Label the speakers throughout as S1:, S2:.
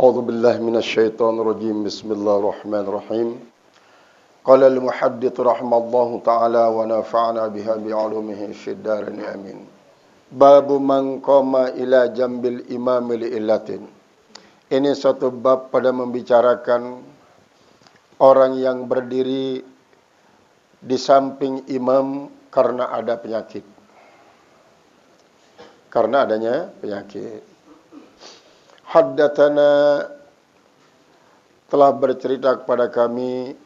S1: أعوذ بالله من الشيطان الرجيم بسم الله الرحمن الرحيم قال المحدث رحمه الله تعالى ونفعنا بها بعلومه في الدارين آمين باب من قام إلى جنب الإمام لإلة. Ini satu bab pada membicarakan orang yang berdiri di samping imam karena ada penyakit. Karena adanya penyakit. Haddatsana telah bercerita kepada kami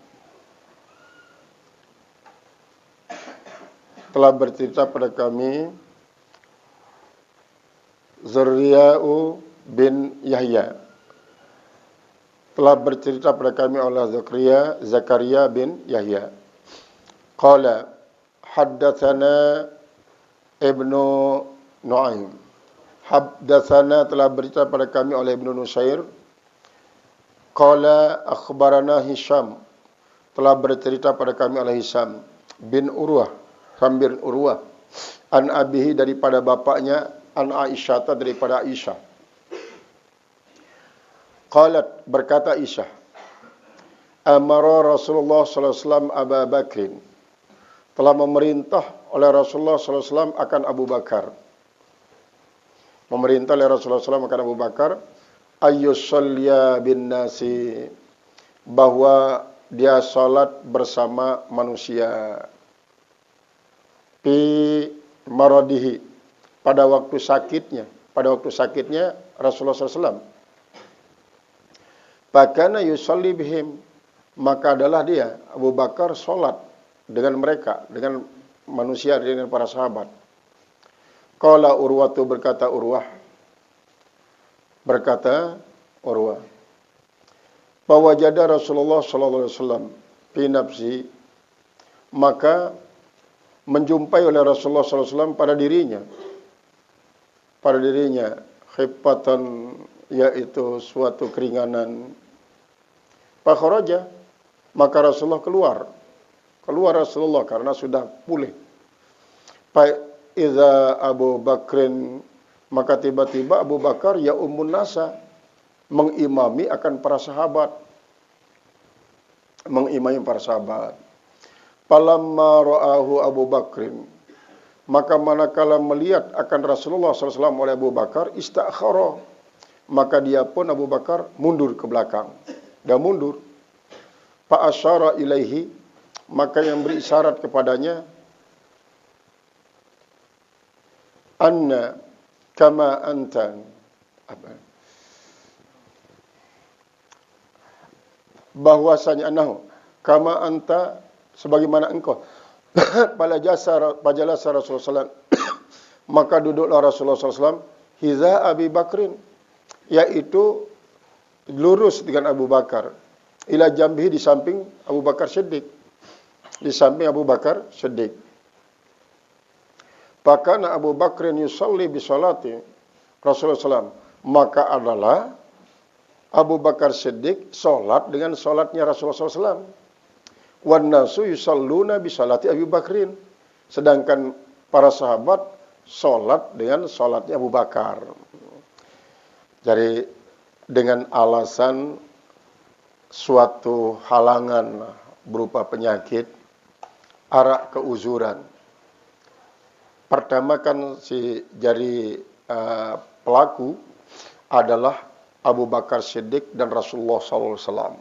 S1: Zuriya'u bin Yahya. Telah bercerita pada kami oleh Zakaria bin Yahya. Qala haddatsana Ibnu Nu'aim. Haddatsana telah bercerita pada kami oleh Ibnu Nusair. Qala akhbarana Hisham. Telah bercerita pada kami oleh Hisham bin Urwah, Hisham Urwah. An abihi daripada bapaknya, an Aisyah daripada Aisyah. Qalat berkata Aisyah, amara Rasulullah sallallahu alaihi wasallam Abu Bakrin. Telah memerintah oleh Rasulullah sallallahu alaihi wasallam akan Abu Bakar. Memerintah oleh Rasulullah SAW akan Abu Bakar ayyusalliya bin nasi, bahwa dia salat bersama manusia fi maradihi, pada waktu sakitnya Rasulullah SAW. Fakana yusalli bihim, maka adalah dia Abu Bakar salat dengan mereka, dengan manusia, dengan para sahabat. Qala Urwatu, berkata Urwah, fawajada Rasulullah sallallahu alaihi wasallam fi nafsi, maka menjumpai oleh Rasulullah sallallahu alaihi wasallam pada dirinya khifatan, yaitu suatu keringanan. Fakharaja, maka Rasulullah keluar Rasulullah karena sudah pulih. Iza Abu Bakrin, maka tiba-tiba Abu Bakar ya ummun nasa, mengimami akan para sahabat. Falamma ra'ahu Abu Bakrin, maka manakala melihat akan Rasulullah SAW oleh Abu Bakar, istakhara, maka dia pun Abu Bakar mundur ke belakang. Dia mundur. Fa asyara ilaihi, maka yang beri isyarat kepadanya, anna kama anta, bahwasanya anahu kama anta, sebagaimana engkau. Pajalasa Rasulullah SAW, maka duduklah Rasulullah SAW hiza Abi Bakrin, yaitu lurus dengan Abu Bakar, ila jambihi, di samping Abu Bakar Siddiq, Fakana Abu Bakrin yusalli bisalati Rasulullah SAW, maka adalah Abu Bakar Siddiq salat dengan salatnya Rasulullah SAW. Wan nasu yusalluna bisalati Abu Bakrin, sedangkan para sahabat salat dengan salatnya Abu Bakar. Jadi dengan alasan suatu halangan berupa penyakit, arak keuzuran. Pertama kan pelaku adalah Abu Bakar Siddiq dan Rasulullah SAW.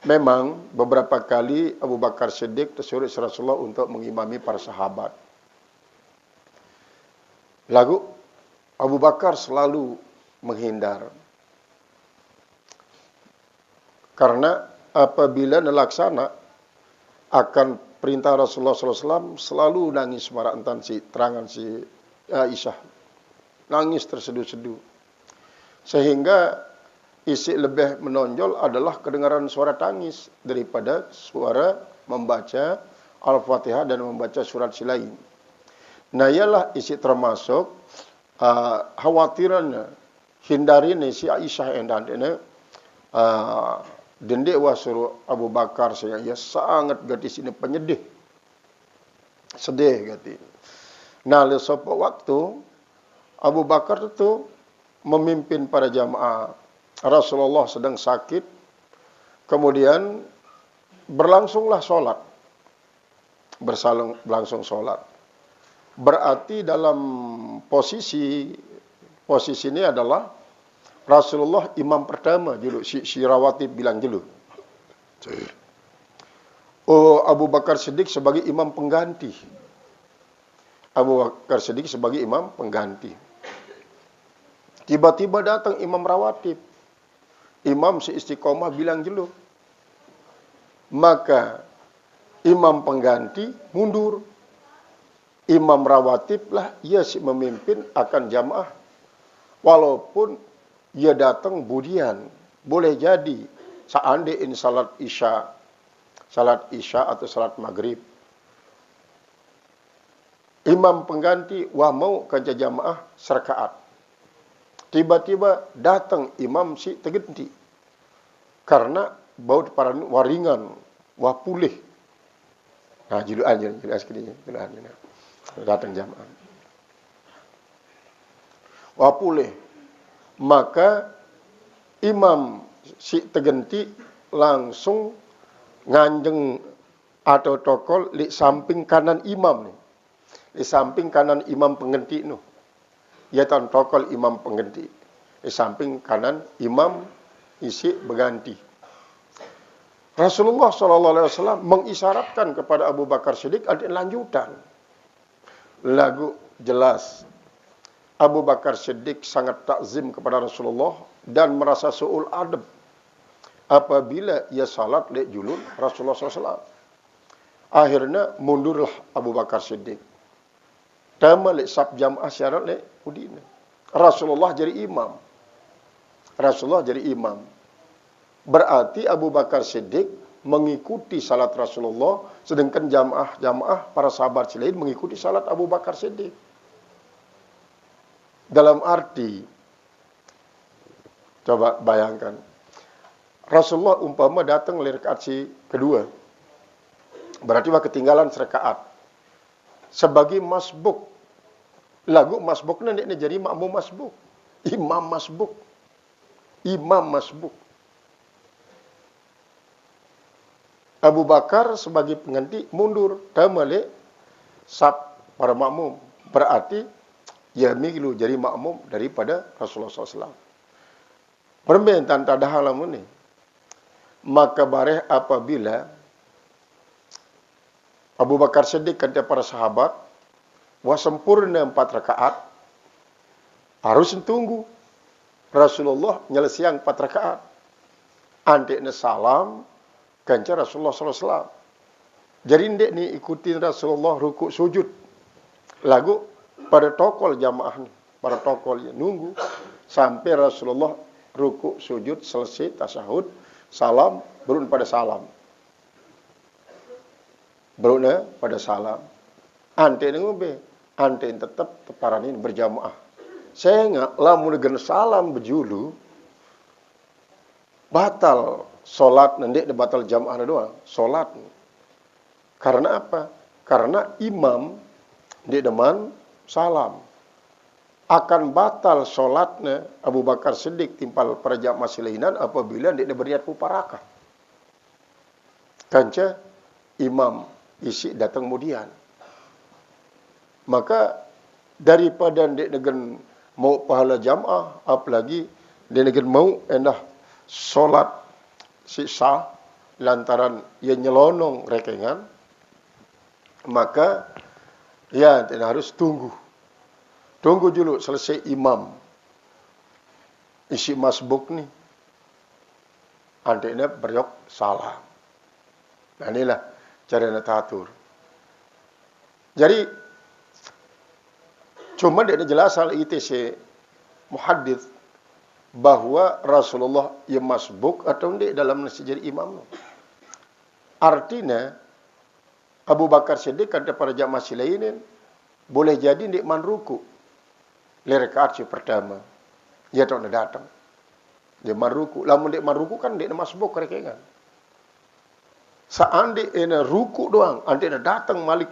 S1: Memang beberapa kali Abu Bakar Siddiq disuruh Rasulullah untuk mengimami para sahabat. Lalu Abu Bakar selalu menghindar. Karena apabila nelaksana akan perintah Rasulullah SAW, selalu nangis marantan terangan Aisyah. Nangis terseduh-seduh. Sehingga isi lebih menonjol adalah kedengaran suara tangis daripada suara membaca Al-Fatihah dan membaca surat lain. Nah, ialah isi termasuk khawatirannya, hindarin si Aisyah yang dan dendek suruh Abu Bakar, sehingga ia sangat gadis ini penyedih, sedih gati. Nah, lesopo waktu Abu Bakar itu memimpin para jamaah Rasulullah sedang sakit, kemudian berlangsunglah sholat. Berlangsung sholat. Berarti dalam posisi ini adalah Rasulullah imam pertama dulu. Si Rawatib bilang dulu. Oh, Abu Bakar Siddiq sebagai imam pengganti. Abu Bakar Siddiq sebagai imam pengganti. Tiba-tiba datang imam rawatib. Imam seistiqomah bilang dulu. Maka imam pengganti mundur. Imam rawatib lah ia memimpin akan jamaah. Walaupun ia datang budian. Boleh jadi seandainya salat isya atau salat maghrib. Imam pengganti wah mau kerja jamaah serakaat. Tiba-tiba datang imam si tergenti. Karena bau para waringan, wah pulih. Nah, juluan sekalinya, datang jamaah. Wah pulih. Maka imam si tergenti langsung nganjeng atau tokol di samping kanan imam nih. Di samping kanan imam pengganti nu. Ya tan tokol imam pengganti. Di samping kanan imam isi berganti. Rasulullah SAW mengisyaratkan kepada Abu Bakar Siddiq ada lanjutan. Lagu jelas. Abu Bakar Siddiq sangat takzim kepada Rasulullah dan merasa su'ul adab apabila ia salat lek julun Rasulullah SAW. Akhirnya mundurlah Abu Bakar Siddiq. Tama lek sab jamaah syarat lek udina. Rasulullah jadi imam. Berarti Abu Bakar Siddiq mengikuti salat Rasulullah, sedangkan jamaah para sahabat lain mengikuti salat Abu Bakar Siddiq. Dalam arti, coba bayangkan, Rasulullah umpama datang di rakaat si kedua, berarti ketinggalan serakaat. Sebagai masbuk, lagu masbuknya ini jadi makmum masbuk, imam masbuk. Abu Bakar sebagai pengganti mundur, tamale sab para makmum. Berarti ya milu jadi makmum daripada Rasulullah SAW. Permintaan tak ada halam ini. Maka bareh apabila Abu Bakar Siddiq kata para sahabat, wah sempurna 4 rakaat, harus tunggu Rasulullah nyelesaikan 4 rakaat. Andeknya salam, kanca Rasulullah SAW. Jadi ndek ni ikutin Rasulullah rukuk sujud. Lagu pada tokol jamaah ni, para tokolnya nunggu sampai Rasulullah rukuk sujud selesai tasyahud, salam, berun pada salam. Beruna pada salam. Ante ni ngombe, ante tetap teparan ini berjamaah. Saya ingat lamun gen salam berjulu batal solat nanti batal jamaah doang, solat. Karena apa? Karena imam di deman salam. Akan batal solatnya Abu Bakar Siddiq timpal para jamaah silainan apabila dia beriat puparaka. Kanca imam isi datang kemudian. Maka daripada dia dengan mau pahala jamaah, apalagi dia dengan mau endah solat sisa lantaran ia nyelonong rekengan, maka ya tidak harus tunggu dulu selesai imam isi masbuk ni, andainya beriok salam. Nah inilah cara nak atur. Jadi cuma dia jelas hal itu si muhaddits bahwa Rasulullah yang masbuk atau tidak dalam nasi jadi imam. Artinya Abu Bakar Siddiq kata para jamaah lain boleh jadi tidak manruku rakaat pertama. Dia tak nak datang. Dia manruku. Lamun dia manruku kan dia masbuk rekengan. Seandainya ruku doang, ante datang malik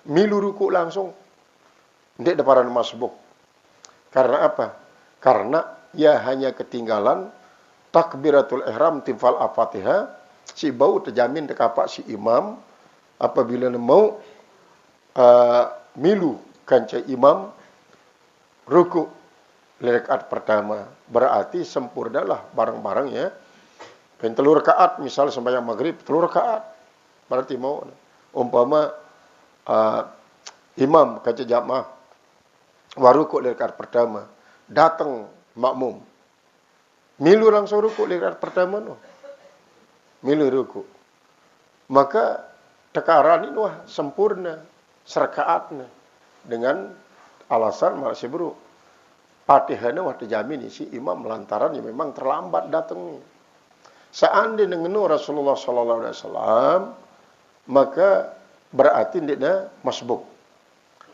S1: milu ruku langsung. Dia ada para masbuk. Karena apa? Karena ia hanya ketinggalan takbiratul ihram tifal al-fatihah, si bau terjamin dekapak si imam apabila mau milu kanca imam ruku rakaat pertama. Berarti sempurnalah barang-barang ya. Pen telur rakaat misal sembahyang maghrib telur rakaat. Berarti mau umpama imam kanca jamaah waruku rakaat pertama, datang makmum milu langsung ruku rakaat pertama no. Milu ruku. Maka tekaran ini wah sempurna serakaatnya dengan alasan masih bro Fatihahnya wah terjamin si imam lantaran ya memang terlambat datangnya. Seandainya ngenu Rasulullah sallallahu alaihi wasallam maka berarti dia masbuk.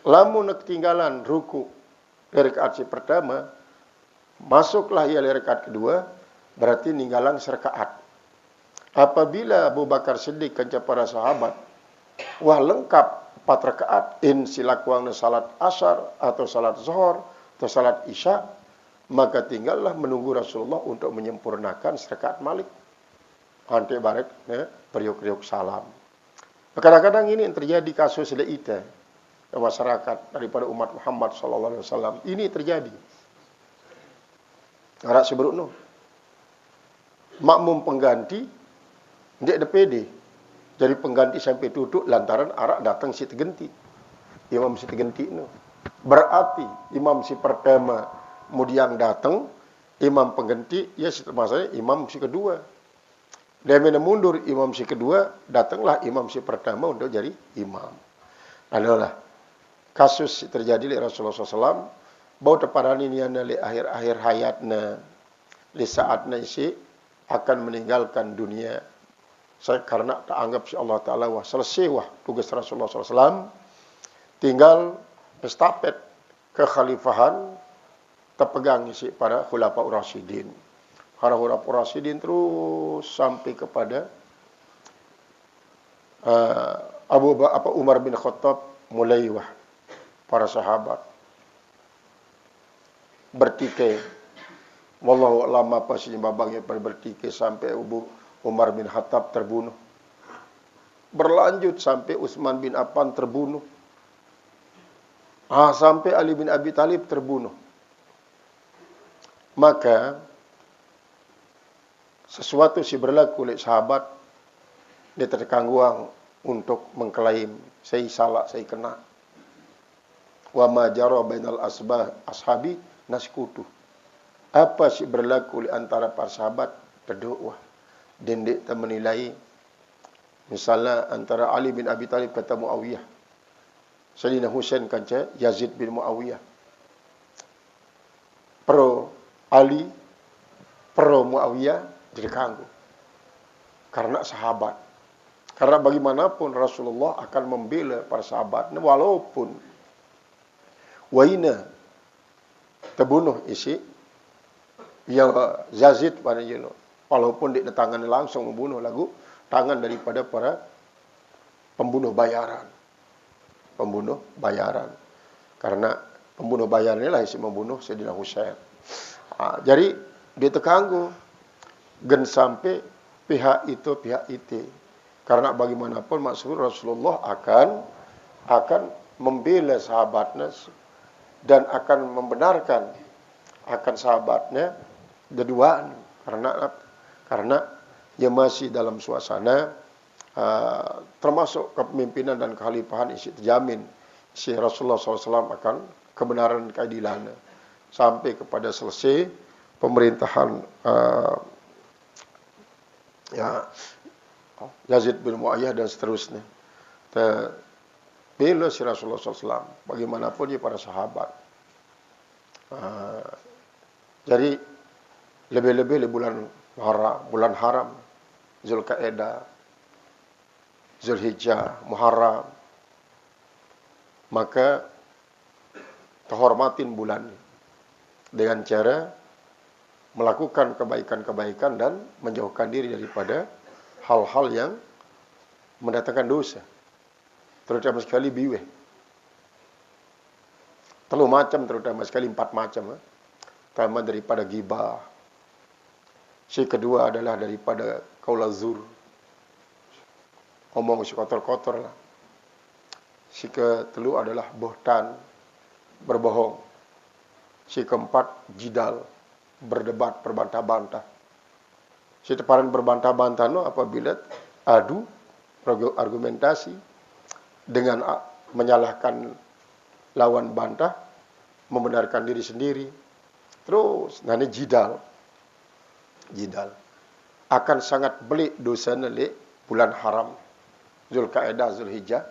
S1: Lamun ketinggalan ruku dari rakaat pertama, masuklah ia dari rakaat kedua, berarti ninggalan serakaat. Apabila Abu Bakar Siddiq kanca para sahabat wah lengkap 4 rakaat in silakwang salat asar atau salat zuhur atau salat isya, maka tinggallah menunggu Rasulullah untuk menyempurnakan serakaat malik. Ante barek periuk-periuk salam. Kadang-kadang ini yang terjadi kasus leite masyarakat daripada umat Muhammad sallallahu alaihi wasallam. Ini terjadi. Arak seberukno. Makmum pengganti ndek de pede. Jadi pengganti sampai duduk lantaran arak datang si tegenti. Imam si tegenti no. Berarti imam si pertama kemudian datang, imam pengganti ya maksudnya imam si kedua. Dia mundur imam si kedua, datanglah imam si pertama untuk jadi imam. Adalah kasus terjadi di Rasulullah SAW. Bahwa teparan ini di akhir-akhir hayatnya, di saatnya isi akan meninggalkan dunia. Saya karena tak anggap si Allah Ta'ala wah selesai wah tugas Rasulullah SAW. Tinggal estafet kekhalifahan terpegang isi para khulafaur rasyidin. Para khulafaur rasyidin terus sampai kepada Umar bin Khattab mulai wah para sahabat bertikai. Wallahu a'lam apa sih babangnya bertikai sampai Umar bin Khattab terbunuh. Berlanjut sampai Utsman bin Affan terbunuh. Sampai Ali bin Abi Thalib terbunuh. Maka sesuatu si berlaku oleh sahabat dia terkangguang untuk mengklaim saya salah, saya kena. Wa ma jara bainal ashabi naskutu. Apa sih berlaku oleh antara para sahabat berdoa. Dan dia menilai misalnya antara Ali bin Abi Thalib kata Muawiyah, Sayyidina Husain kanca Yazid bin Muawiyah. Pro Ali, pro Muawiyah terganggu. Karena sahabat. Karena bagaimanapun Rasulullah akan membela para sahabat walaupun waina terbunuh isi yang Yazid pada walaupun di tangannya langsung membunuh lagu tangan daripada para pembunuh bayaran. Pembunuh bayaran. Karena pembunuh bayaran inilah isi membunuh Sayyidina Husain. Jadi dia terganggu. Gen sampai pihak itu. Karena bagaimanapun maksud Rasulullah akan membela sahabatnya dan akan membenarkan akan sahabatnya keduaan. Karena ia masih dalam suasana termasuk kepemimpinan dan kekhalifahan isi terjamin si Rasulullah SAW akan kebenaran keadilan sampai kepada selesai pemerintahan Yazid bin Muayyah dan seterusnya. Bela si Rasulullah SAW bagaimanapun dia para sahabat. Jadi lebih-lebih bulan haram Zulqa'dah, Zulhijjah, Muharram, maka terhormatin bulan dengan cara melakukan kebaikan-kebaikan dan menjauhkan diri daripada hal-hal yang mendatangkan dosa. Terutama sekali biweh. Terutama sekali 4 macam. Pertama daripada ghibah, Si kedua adalah daripada qaul zur, omong si kotor-kotor lah. Si ketelu adalah buhtan, berbohong. Si keempat jidal, berdebat, berbantah-bantah. Si teparan berbantah-bantah no apabila adu argumentasi dengan menyalahkan lawan bantah, membenarkan diri sendiri. Terus nanti jidal akan sangat belik dosanya le bulan haram Zulkaidah Zulhijjah.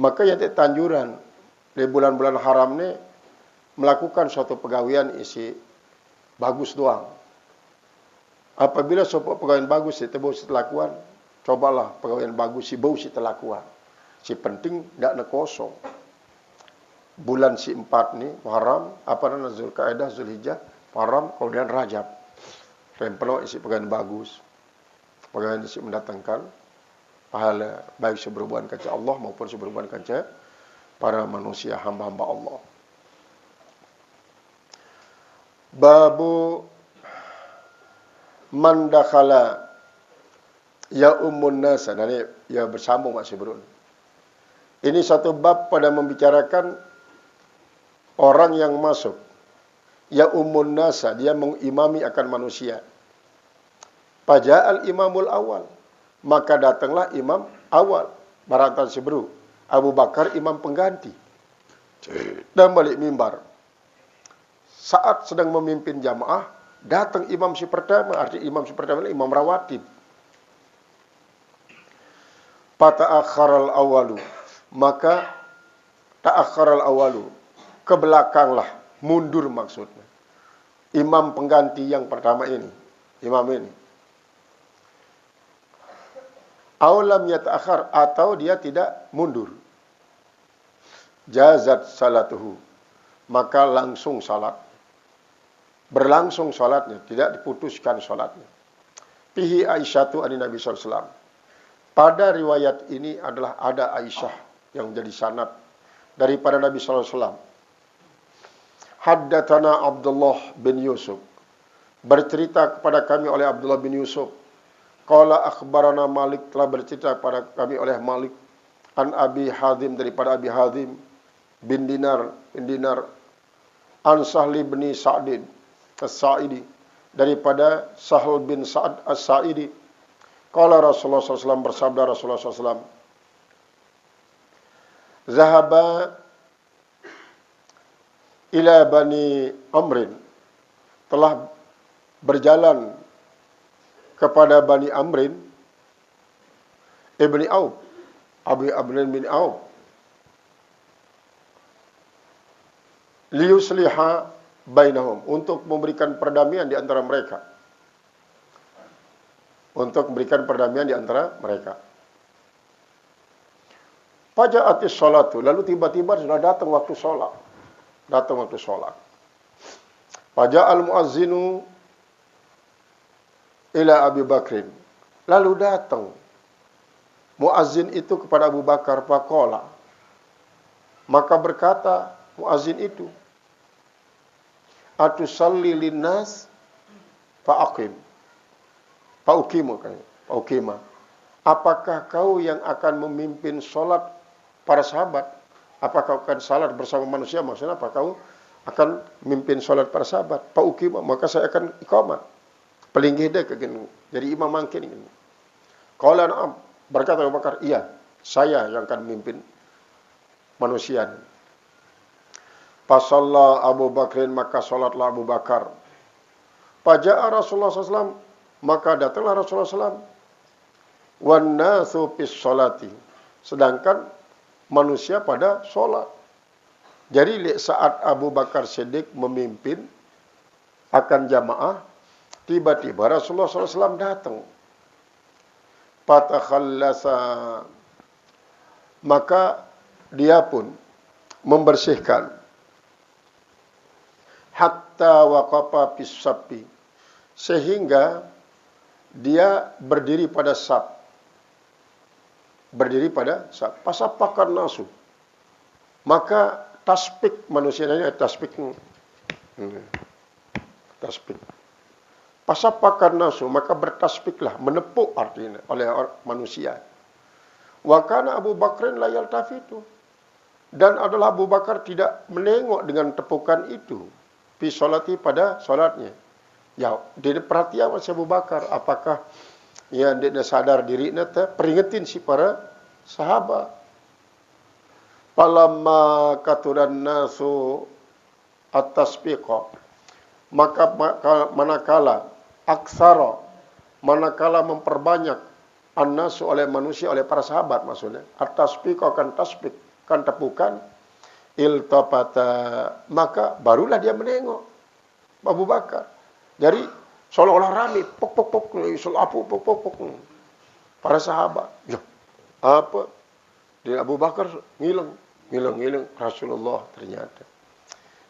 S1: Maka yang tanjuran di bulan-bulan haram ni melakukan suatu pegawaian isi bagus doang. Apabila suatu pegawaian bagus itu bau si telakuan, cobalah pegawaian bagus si bau si telakuan. Si penting tidak nak kosong. Bulan si 4 ni Muharram, apa namanya Zulkaidah Zulhijjah, Muharram, kemudian Rajab. Rempelo isi pegawaian bagus. Pegawaian isi mendatangkan pahala baik seberhubungan kaca Allah maupun seberhubungan kaca para manusia hamba-hamba Allah. Babu man dakhala ya ummun nasa. Nah, ini ya bersambung Mas Ibrun. Ini satu bab pada membicarakan orang yang masuk ya ummun nasa, dia mengimami akan manusia. Paja'al imamul awal, maka datanglah imam awal, baratan sebru, Abu Bakar imam pengganti. Dan balik mimbar. Saat sedang memimpin jamaah, datang imam si pertama, arti imam si pertama imam rawatib. Fata'akharal awalu, maka ta'akharal awalu, ke belakanglah, mundur maksudnya. Imam pengganti yang pertama ini, imam ini. Aulam yata'akhar, atau dia tidak mundur. Jazat salatuhu, maka langsung salat. Berlangsung salatnya, tidak diputuskan salatnya. Fihi Aisyatu ani Nabi SAW. Pada riwayat ini adalah ada Aisyah yang menjadi sanad daripada Nabi SAW. Haddatsana Abdullah bin Yusuf. Bercerita kepada kami oleh Abdullah bin Yusuf. Qala akhbarana Malik, telah bercerita kepada kami oleh Malik. An Abi Hazim, daripada Abi Hazim bin Dinar. An Sahli bin Sa'din As-Sa'idi, daripada Sahl bin Sa'ad As-Sa'idi. Qala Rasulullah SAW, bersabda Rasulullah SAW. Zahaba ila Bani Amrin, telah berjalan kepada Bani Amrin Ibni Auf, Abu Amrin bin Auf, liyusliha bainahum, untuk memberikan perdamaian di antara mereka. Untuk memberikan perdamaian di antara mereka. Faja'atis sholatu, lalu tiba-tiba sudah datang waktu sholat. Faja'al muazzinu ila Abi Bakrin, lalu datang muazzin itu kepada Abu Bakar. Faqala, maka berkata muazzin itu, atusalli linnas fa'aqim fa'uqima, apakah kau yang akan memimpin solat para sahabat? Apakah kau akan salat bersama manusia? Maksudnya apa? Kau akan memimpin solat para sahabat. Fa'uqima, maka saya akan iqamah. Pelinggih dia kegini, jadi imam mangkin ini. Qala na'am, berkata Abu Bakar, iya, saya yang akan memimpin manusia. Fasalla Abu Bakrin, maka salatlah Abu Bakar. Faja'a Rasulullah SAW, maka datanglah Rasulullah SAW. Wan nasu fis sholati, sedangkan manusia pada solat. Jadi saat Abu Bakar Siddiq memimpin akan jamaah, tiba-tiba Rasulullah SAW datang. Fatakhallasa, maka dia pun membersihkan. Hatta waqafa fis safi, sehingga dia berdiri pada saf. Pasapakan nasu, maka tasbih manusia ini tasbih. Pasapakan nasu, maka bertasbihlah, menepuk artinya oleh manusia. Wa kana Abu Bakrin la yaltafitu. Dan adalah Abu Bakar tidak menengok dengan tepukan itu. Fi salati pada salatnya. Ya, dia perhatian masih Abu Bakar. Apakah ya dia sadar diri nanti peringetin si para sahabat. Palamma katuran nasu at-tasbiqa. Maka manakala aksara, manakala memperbanyak an-nasu oleh manusia, oleh para sahabat maksudnya. At-tasbiqa kan tasbih, kan tepukan. Iltafata, maka barulah dia menengok Abu Bakar. Jadi seolah-olah rame, pok, selapu, pok. Para sahabat, ya, apa? Dia Abu Bakar ngilang Rasulullah ternyata.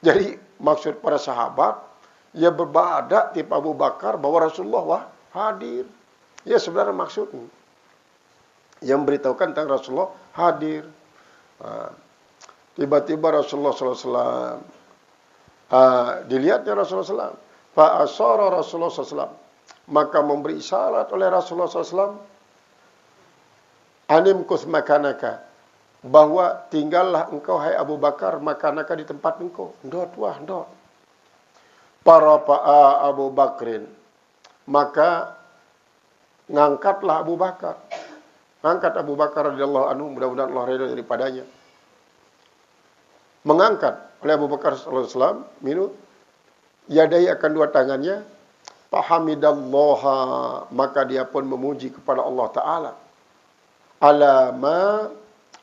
S1: Jadi maksud para sahabat, ya berbadak tipe Abu Bakar bahwa Rasulullah hadir. Ya sebenarnya maksudnya. Yang beritahukan tentang Rasulullah hadir. Tiba-tiba Rasulullah SAW, dilihatnya Rasulullah SAW. Fa'asara Rasulullah SAW. Maka memberi isyarat oleh Rasulullah SAW. Animkus makanaka. Bahwa tinggallah engkau hai Abu Bakar makanaka di tempat engkau. Ndot. Para pa'a Abu Bakrin. Maka ngangkatlah Abu Bakar. Angkat Abu Bakar radhiyallahu anhu, mudah-mudahan Allah ridha daripadanya. Mengangkat oleh Abu Bakar sallallahu alaihi wasallam minut yadai akan dua tangannya, fahamidallaha, maka dia pun memuji kepada Allah Taala. Alama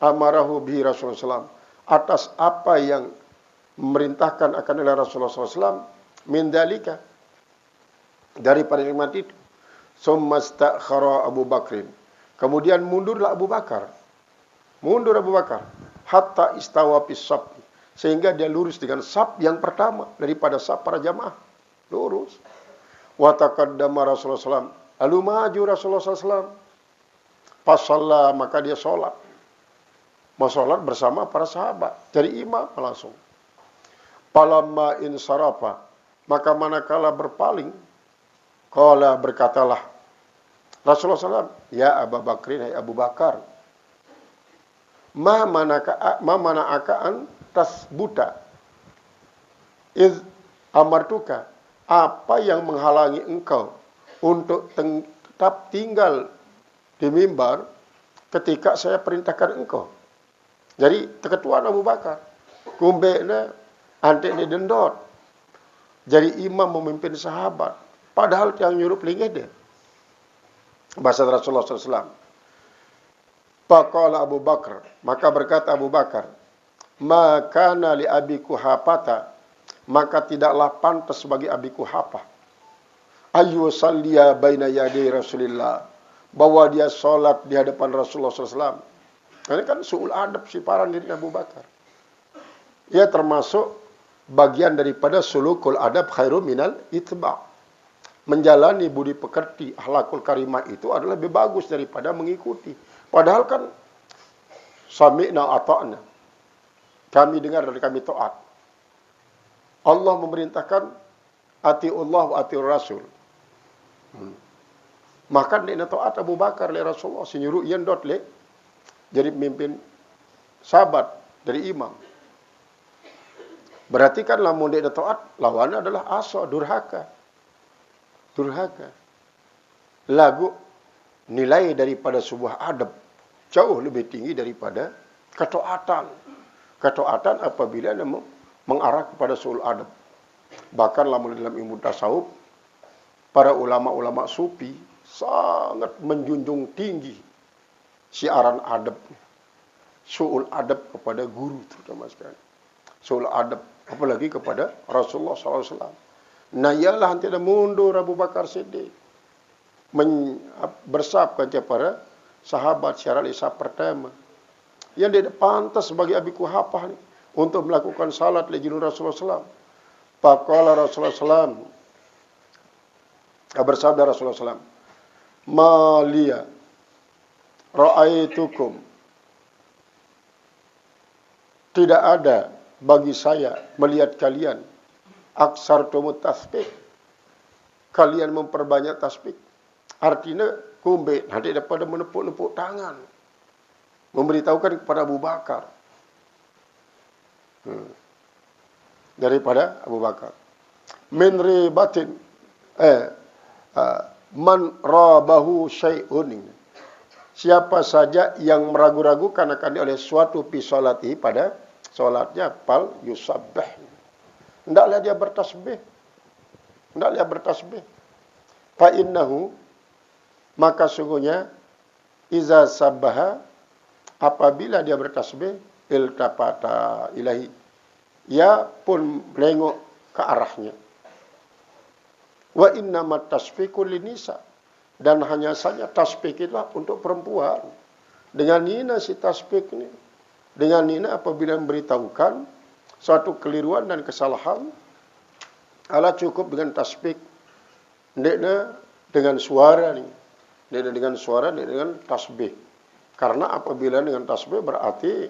S1: amarahu bihi Rasulullah SAW, atas apa yang memerintahkan akan oleh Rasulullah SAW, min dalika, daripada nikmat itu. Summa stakhara Abu Bakrin, kemudian mundurlah Abu Bakar. Mundur Abu Bakar hatta istawa fis saf, sehingga dia lurus dengan saf yang pertama daripada saf para jamaah. Lurus. Wa taqaddama Rasulullah SAW, lalu maju Rasulullah SAW. Fasalla, maka dia sholat. Mau sholat bersama para sahabat. Jadi imam langsung. Palamma insarafa, maka manakala berpaling, qala, berkatalah Rasulullah SAW, ya Abu Bakrin, hai Abu Bakar, ma mana'aka an tasbuta iz amartuka, apa yang menghalangi engkau untuk tetap tinggal di mimbar ketika saya perintahkan engkau. Jadi keketuaan Abu Bakar, kumbeknya antek ni dendot. Jadi imam memimpin sahabat, padahal yang nyuruh pelingin dia. Bahasa Rasulullah SAW. Faqala Abu Bakar, maka berkata Abu Bakar, maka li Abi Kuhafata, maka tidaklah pantas bagi Abi Kuhafah ayu salliya baina yaday Rasulillah, bahwa dia sholat di hadapan Rasulullah SAW. Ini kan su'ul adab siparan diri Abu Bakar. Ia termasuk bagian daripada sulukul adab khairu minal itba'. Menjalani budi pekerti, akhlakul karimah itu adalah lebih bagus daripada mengikuti. Padahal kan sami'na ata'na, kami dengar dan kami taat. Allah memerintahkan atiullah wa atiur rasul. Maka dia taat Abu Bakar le Rasulullah, senyuruh yendot le jadi pemimpin sahabat dari imam. Berarti kan lamun dia taat, lawannya adalah asa, durhaka. Lagu nilai daripada sebuah adab jauh lebih tinggi daripada ketaatan. Ketaatan apabila mengarah kepada suul adab. Bahkan lamun dalam ilmu tasawuf, para ulama-ulama sufi sangat menjunjung tinggi siaran adab. Suul adab kepada guru terutama sekali. Suul adab apalagi kepada Rasulullah SAW. Nah ialah nanti ada mundur Abu Bakar Siddiq. Bersabkan kepada sahabat syarat isab pertama. Yang dia pantas bagi Abi Kuhafah ni untuk melakukan salat lejunur Rasulullah SAW. Faqala Rasulullah SAW, bersabda Rasulullah SAW, Maliya ra'aitukum, tidak ada bagi saya melihat kalian aksartumut tasbih, kalian memperbanyak tasbih. Artinya kumbe nanti daripada menepuk-nepuk tangan. Memberitahukan kepada Abu Bakar. Daripada Abu Bakar. Min ribatin. Man rabahu syai'un. Siapa saja yang meragu-ragukan akan oleh suatu fi salati pada solatnya, fal yusabbih. Hendaklah dia bertasbih. Hendaklah dia bertasbih. Fa innahu, maka sungguhnya iza sabbaha, apabila dia bertasbih, iltafata ilahi, ia pun menengok ke arahnya. Wa innamat tasbihu linisa, dan hanya saja tasbih itulah untuk perempuan. Dengan nina si tasbih ini, dengan nina apabila memberitahukan suatu keliruan dan kesalahan, ala cukup dengan tasbih. Ndekna dengan suara nih. Ndekna dengan suara, ndekna dengan tasbih. Karena apabila dengan tasbih berarti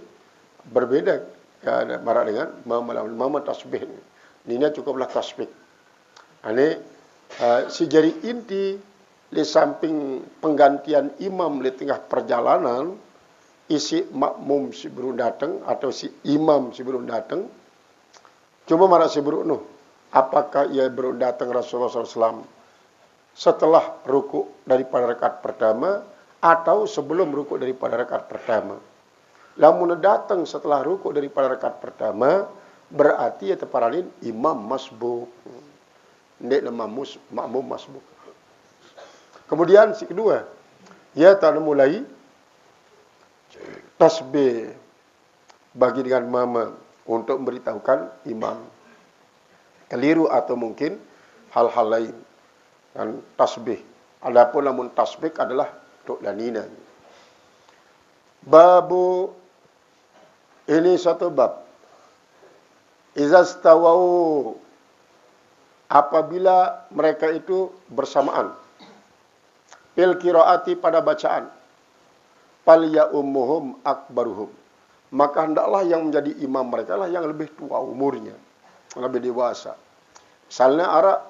S1: berbeda ya, marah dengan mama tasbih. Nina cukuplah tasbih. Ini si jari inti di samping penggantian imam di tengah perjalanan, isi makmum sebelum datang atau si imam sebelum datang, coba marah sebelum nuh, apakah ia belum datang Rasulullah SAW setelah ruku daripada rakaat pertama atau sebelum ruku daripada rakaat pertama? Lamun datang setelah ruku daripada rakaat pertama, berarti ya teparalin imam masbuk. Ndek makmum masbuk. Kemudian si kedua, ia tak mulai tasbih bagi dengan mama untuk memberitahukan imam keliru atau mungkin hal-hal lain. Dan tasbih. Adapun namun tasbih adalah untuk lanina. Babu, ini satu bab. Izastawau, apabila mereka itu bersamaan. Fil qiraati, pada bacaan. Fal ya ummuhum akbaruhum, maka hendaklah yang menjadi imam mereka lah yang lebih tua umurnya, lebih dewasa. Misalnya arak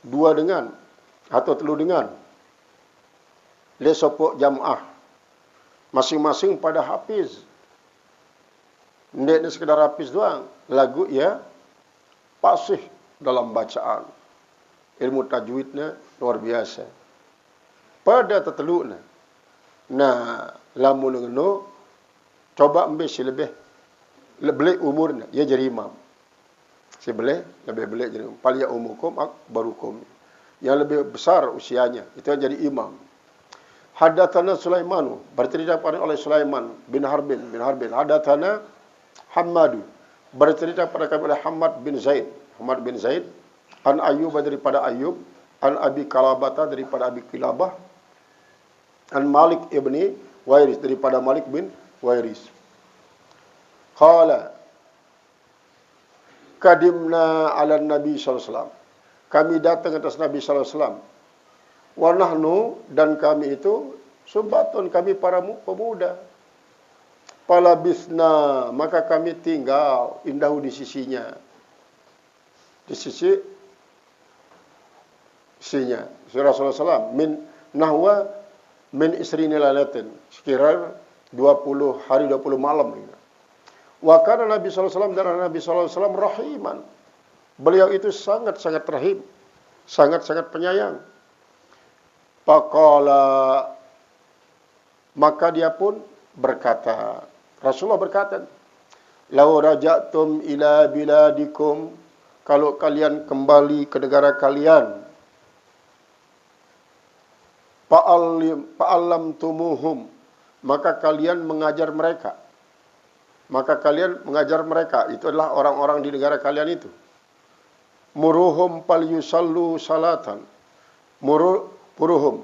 S1: dua dengan atau telu dengan, le sopok jamaah, masing-masing pada hafiz. Ndek sekedar hafiz doang, lagu ya fasih dalam bacaan. Ilmu tajwidnya luar biasa. Pada tetelukna. Nah, lamun ngono coba ambil si lebih umurnya, ia jadi imam. Si lebih jadi imam. Palia umukum akbarukum. Yang lebih besar usianya, itu yang jadi imam. Hadatsana Sulaimanu, bercerita oleh Sulaiman bin Harbin. Hadatsana Hammadu, bercerita pada kami oleh Hamad bin Zaid. An Ayyub, daripada Ayyub. An Abi Kalabata, daripada Abi Kilabah. An Malik ibni Wairis, daripada Malik bin Wairis. Qala, kadimna ala Nabi sallallahu alaihi wasallam, kami datang atas Nabi sallallahu alaihi wasallam. Wa nahnu, dan kami itu subatun, kami para pemuda. Palabisna, maka kami tinggal indahu di sisinya. Di sisinya. Rasulullah SAW nahwa min isrini lailatin, sekitar 20 hari 20 malam. Wa kana Nabi sallallahu alaihi wasallam, dan Nabi sallallahu alaihi wasallam rahiman. Beliau itu sangat-sangat rahim, sangat-sangat penyayang. Faqala, maka dia pun berkata, Rasulullah berkata, "Lau raja'tum ila biladikum," kalau kalian kembali ke negara kalian, fa'allamtumuhum, maka kalian mengajar mereka. Itu adalah orang-orang di negara kalian itu. Muruhum fal yusallu salatan. Muruhum,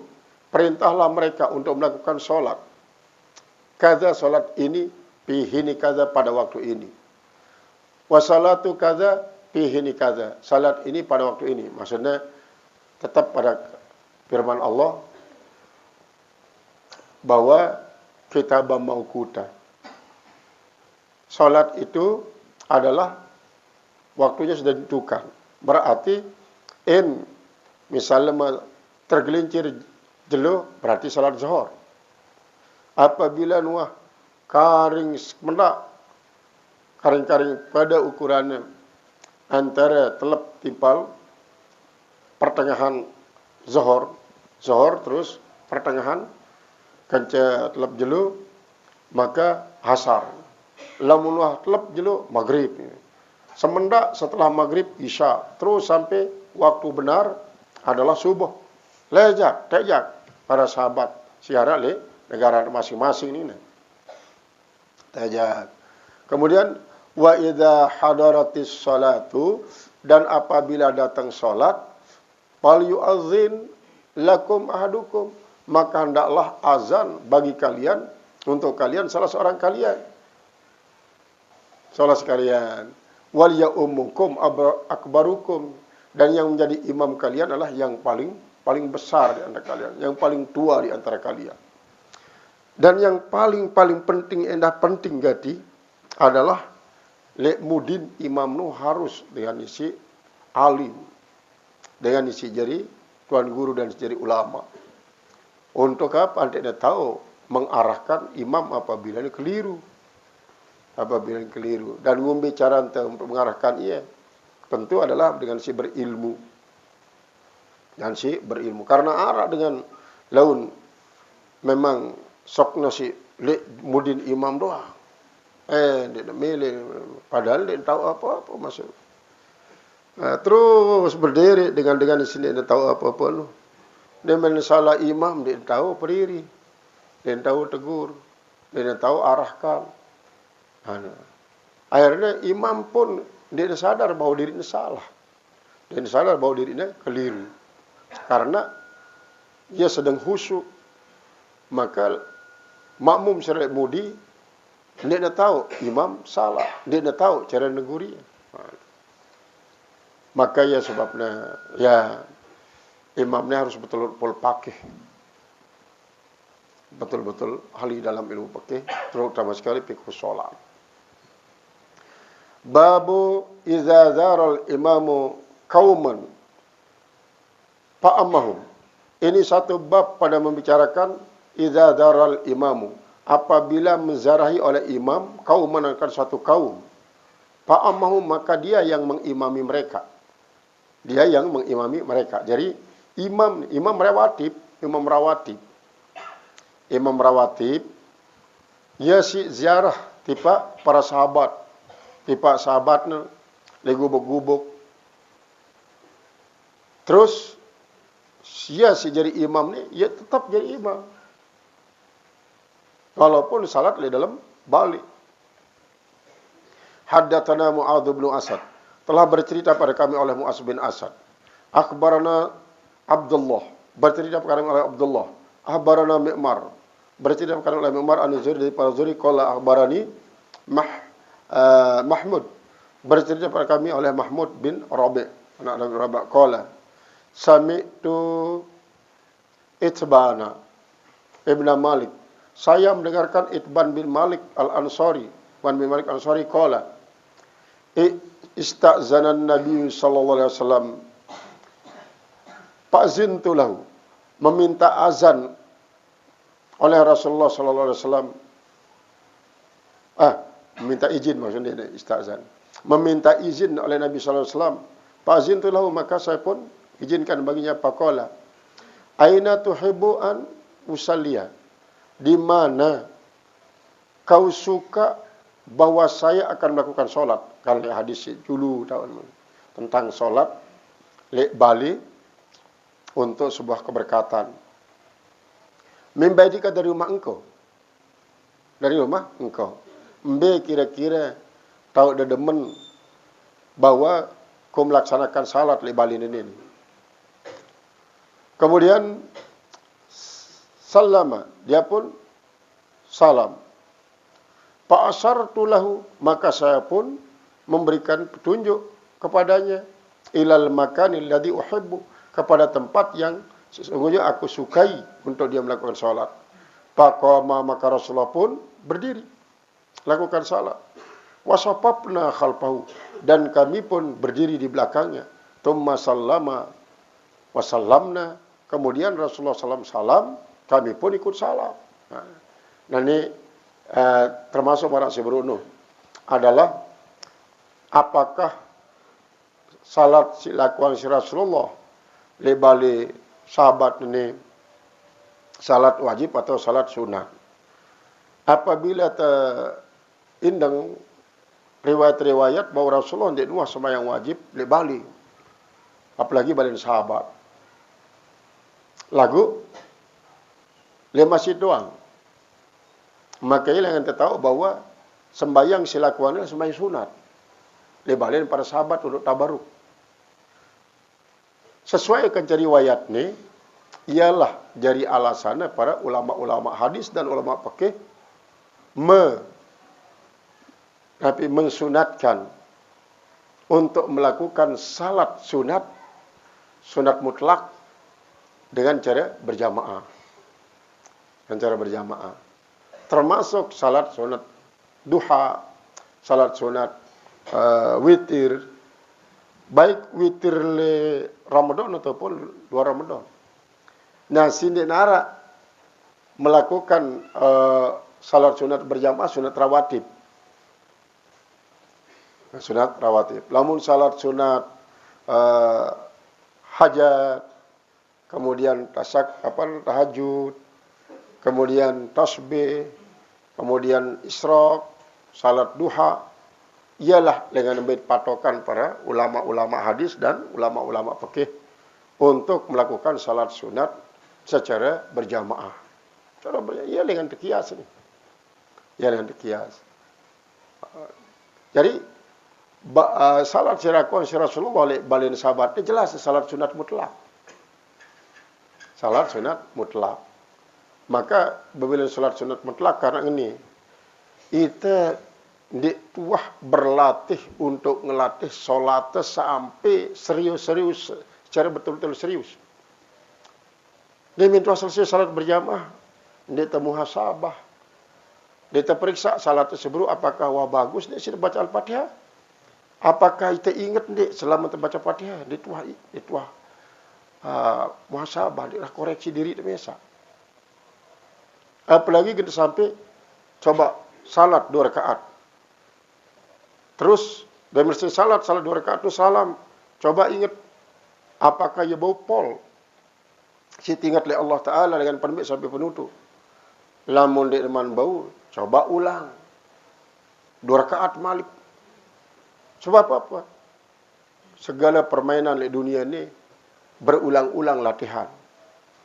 S1: perintahlah mereka untuk melakukan solat. Kaza, solat ini, pihini kaza, pada waktu ini. Wasalatu kaza, pihini kaza, salat ini pada waktu ini. Maksudnya tetap pada firman Allah bahwa kitabam mauquta. Salat itu adalah waktunya sudah ditentukan. Berarti in Misalnya tergelincir jelo berarti salat zuhur. Apabila nuah karing mendak, karing-karing pada ukurannya antara telep timpal pertengahan zuhur terus pertengahan kanca telep jelo maka asar. Lamun nuah telep jelo maghrib. Semendak setelah maghrib isya terus sampai waktu benar adalah subuh. Lejak, tejak para sahabat siara le negara masing-masing ini. Tejak. Kemudian wa idza hadaratis salatu, dan apabila datang salat, fal yu'adzin lakum ahadukum, maka hendaklah azan bagi kalian, untuk kalian salah seorang kalian. Salah sekalian. Wal ya'umukum akbarukum, dan yang menjadi imam kalian adalah yang paling besar di antara kalian, yang paling tua di antara kalian. Dan yang paling penting gati adalah lek mudin imam nu harus dengan isi alim, dengan isi jari tuan guru dan jari ulama. Untuk apa? Anda tahu mengarahkan imam apabila ini keliru. Dan membicara untuk mengarahkan ia tentu adalah dengan si berilmu. Karena arah dengan laun memang sokna si mudin imam doang. Dia milih padahal dia tahu apa-apa masuk. Terus berdiri dengan di sini dia tahu apa-apa lu. Dia salah imam, dia tahu berdiri. Dia tahu tegur. Dia tahu arahkan. Akhirnya imam pun dia sadar bahwa dirinya salah. Dia sadar bahwa dirinya keliru. Karena dia sedang khusyuk. Maka makmum serai mudi, dia tahu imam salah. Dia tahu cara neguri. Maka ya sebabnya imamnya harus betul-betul pakih. Betul-betul ahli dalam ilmu fikih, terutama sekali fikih shalat. Babu idza zaral imamu qauman fa'amahum. Ini satu bab pada membicarakan idza zaral imamu, apabila menzarahi oleh imam qauman akan suatu kaum, fa'amahum, maka dia yang mengimami mereka. Jadi imam rawatib ya si ziarah tipa para sahabat. Tipa sahabatnya le gubuk-gubuk. Terus dia si jadi imam ni, ia tetap jadi imam. Walaupun salat le dalam balik. Haddatsana Mu'adz bin Asad, telah bercerita pada kami oleh Mu'adz bin Asad. Akhbarana Abdullah, bercerita pada kami oleh Abdullah. Akhbarana Mi'mar, bercerita pada kami oleh Mi'mar an-Zuri dari para Zuri, qala akhbarani Mahmud, bercerita pada kami oleh Mahmud bin Rabi', anak Nabi Rabi', qala sami'tu Itbana Ibn Malik, saya mendengarkan Itban bin Malik al-Ansari, qala ista'zanan Nabi sallallahu alaihi wasallam, fa'zintu lahu, meminta azan oleh Rasulullah sallallahu alaihi wasallam. Meminta izin, maksudnya istazan. Meminta izin oleh Nabi sallallahu alaihi wasallam. Fa'zintu lahu, maka saya pun izinkan baginya. Faqala aina tuhibbu an usalliya, di mana kau suka bahwa saya akan melakukan solat. Kalau hadis dulu tahun tentang solat lek bali untuk sebuah keberkatan. Membaidika dari rumah engkau. Mbe kira-kira tahu ada demen bahwa kau melaksanakan salat lek bali ini. Kemudian salama, dia pun salam. Fa'asartu lahu, maka saya pun memberikan petunjuk kepadanya, ilal makanil ladzi uhibbu, kepada tempat yang sesungguhnya aku sukai untuk dia melakukan salat. Faqama, maka Rasulullah pun berdiri lakukan salat. Wasafafna khalfahu, dan kami pun berdiri di belakangnya. Tsumma sallama, wasallamna. Kemudian Rasulullah SAW salam, kami pun ikut salam. Nah ini termasuk para seberunuh adalah apakah salat silakuan si Rasulullah lebali sahabat ini salat wajib atau salat sunat. Apabila indang riwayat-riwayat bahwa Rasulullah tidak dua sembahyang wajib lebali, apalagi balin sahabat. Lagu le masjid doang. Makanya yang kita tahu bahwa sembahyang silakuan adalah sembahyang sunat. Lebalin para sahabat untuk tabaruk. Sesuai dengan riwayat ini, ialah jadi alasannya para ulama-ulama hadis dan ulama fikih mensunatkan untuk melakukan salat sunat mutlak dengan cara berjamaah. Termasuk salat sunat duha, salat sunat witir, baik witir le Ramadan ataupun luar Ramadan. Nah, sini nara melakukan salat sunat berjamaah, sunat rawatib. Lamun salat sunat hajat, kemudian tahajud, kemudian tasbih, kemudian isyraq, salat duha, ialah dengan patokan para ulama-ulama hadis dan ulama-ulama fikih untuk melakukan salat sunat secara berjamaah. Ia dengan kias ini. Ia dengan kias. Jadi salat silakuan Rasulullah balin sahabat ini jelas salat sunat mutlak. Salat sunat mutlak. Maka bila salat sunat mutlak karena ini kita tuah berlatih untuk ngelatih solat sampai serius-serius, secara betul-betul serius. Dia minta selesai salat berjamaah, dia muhasabah, dia periksa salat tersebut apakah bagus, dia sudah baca Al-Fatihah, apakah kita ingat dia selama terbaca Fatihah, dia tuah muhasabah, dia koreksi diri dia biasa. Apalagi kita sampai coba salat 2 rakaat. Terus dan mesti salat 2 rakaat itu salam. Coba ingat apakah ia bau pol. Si ingat oleh Allah Ta'ala dengan permit sampai penutup. Lamun dia teman bau, coba ulang. 2 rakaat malik. Sebab apa? Segala permainan di dunia ini berulang-ulang latihan.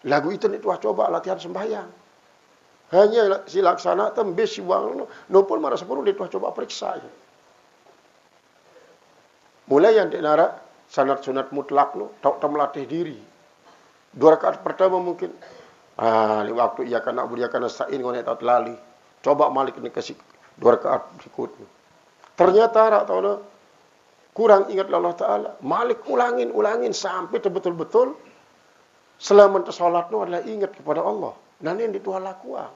S1: Lagu itu ni tuah coba latihan sembahyang. Hanya si laksana tembes si wang no pun marah sepuluh dia tuah coba periksa. Mulai yang dinara sanat sunat mutlak no, tak melatih diri. 2 rakaat pertama mungkin. Waktu ia kena budia kena sain ngonet tak lali. Coba malik ni kasih 2 rakaat berikutnya. Ternyata tahu no, kurang ingat Allah Taala. Malik ulangin sampai betul-betul selama tersolat no adalah ingat kepada Allah. Dan ini Tuhan lakukan.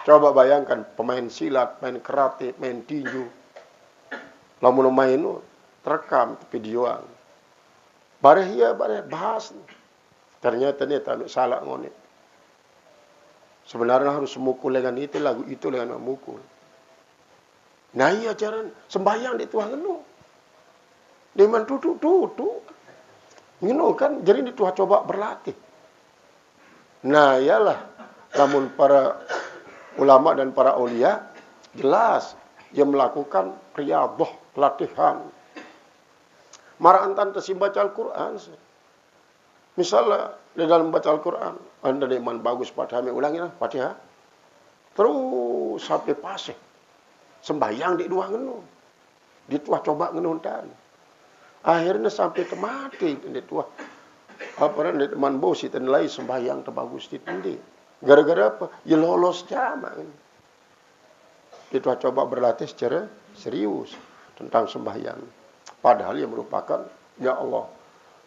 S1: Coba bayangkan pemain silat, main karate, main tinju. Lamun main no, terekam videoan. Bareh bahas. Ternyata ni tak salah ngone. Sebenarnya harus memukul dengan itu, lagu itu dengan memukul. Nah iya cara sembahyang di Tuhan no. Dia man tutu. Ngino kan jadi di Tuhan coba berlatih. Nah ialah namun para ulama dan para aulia jelas dia melakukan riyadhah, latihan. Marantan tersimbaca Al-Quran. Misalnya di dalam baca Al-Quran, anda deman bagus Fatihah, ulangi lah Fatihah. Terus sampai pasih. Sembahyang di dua ngenu. Di tuah coba ngenuntan. Akhirnya sampai ke mati di tuah. Apa ni teman bau si tenlai sembahyang terbagus di tendi. Gara-gara apa? Ya lolos jamaah. Itu coba berlatih secara serius tentang sembahyang. Padahal yang merupakan ya Allah.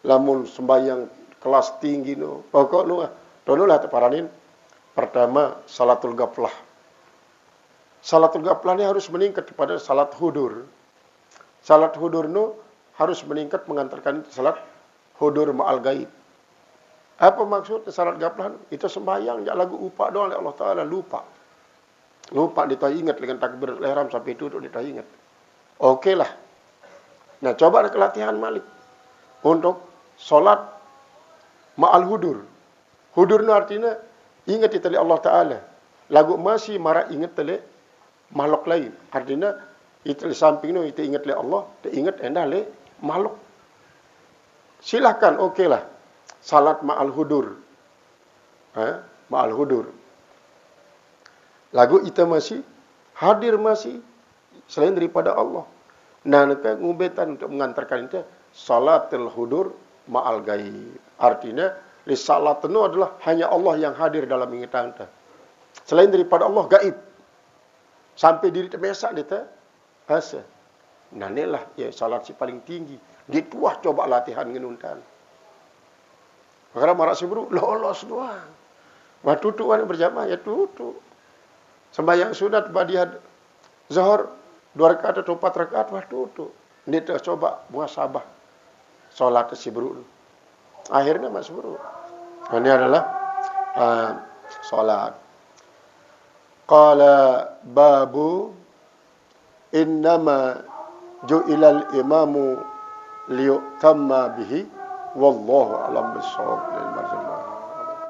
S1: Lamun sembahyang kelas tinggi no. Pokok no. Donolah teparanin. Pertama salatul ghaflah. Salatul ghaflah ni harus meningkat kepada salat hudur. Salat hudur no harus meningkat mengantarkan salat hudur ma'al gaib. Apa maksud salat gaplan? Itu sembahyang jak lagu upak doang oleh Allah Taala, lupa. Lupa dia tak ingat dengan takbiratul ihram sampai duduk dia tak ingat. Okeylah. Nah, coba ada kelatihan Malik untuk solat ma'al hudur. Hudur itu artinya ingat itu Allah Taala. Lagu masih marah ingat oleh makhluk lain. Artinya itu di samping itu ingat oleh Allah, itu ingat endah oleh makhluk. Silahkan, okeylah. Salat ma'al hudur. Ma'al hudur. Lagu itu masih hadir masih selain daripada Allah. Nah, ngubetan untuk mengantarkan itu salatul hudur ma'al gaib. Artinya, salat itu adalah hanya Allah yang hadir dalam ingatan kita. Selain daripada Allah gaib. Sampai diri terbesak dia asa. Nah, inilah ya salat si paling tinggi. Dituah coba latihan ngenuntan. Karena marak seburu lolos doang. Wah tutup kan berjamaah ya tutup. Sembahyang sunat badiah zuhur 2 rakaat atau 4 rakaat wah tutup. Ini coba muhasabah salat si buru. Akhirnya mas buru. Ini adalah salat. Qala babu innama ju'ilal imamu liyutamma bihi wallahu a'lam bissawab.